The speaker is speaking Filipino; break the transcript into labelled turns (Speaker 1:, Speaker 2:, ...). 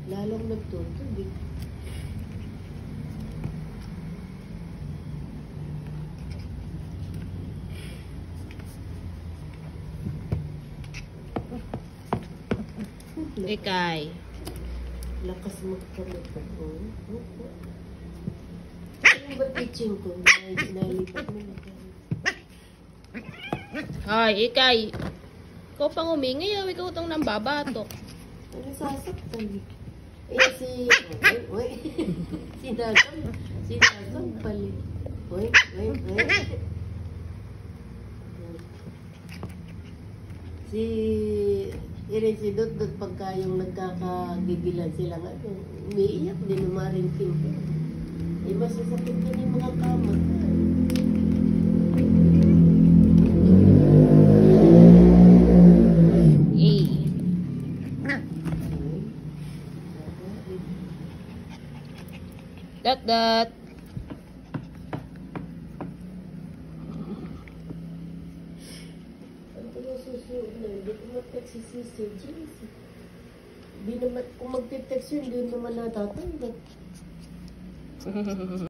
Speaker 1: Lalong nagtutubig.
Speaker 2: Ikay.
Speaker 1: Lakas magkamot ko. Ano ba teaching ko? Nalipat mo na.
Speaker 2: Hoy, Ikay. Ikaw pang humingi, ikaw itong nambabatok.
Speaker 1: Ano sasaktan? Eh si... Uy. Sinasam pali. Uy. Si... Irin si Dot pagka yung nagkakagigilan sila nga, umiiyak din umaring timpo. Iba sasakit din yung mga kamot.
Speaker 2: Dat.
Speaker 1: Ano ko yung susunod na? Hindi ko mag-text si Sister James. Kung mag-text yun, hindi naman natatanggap.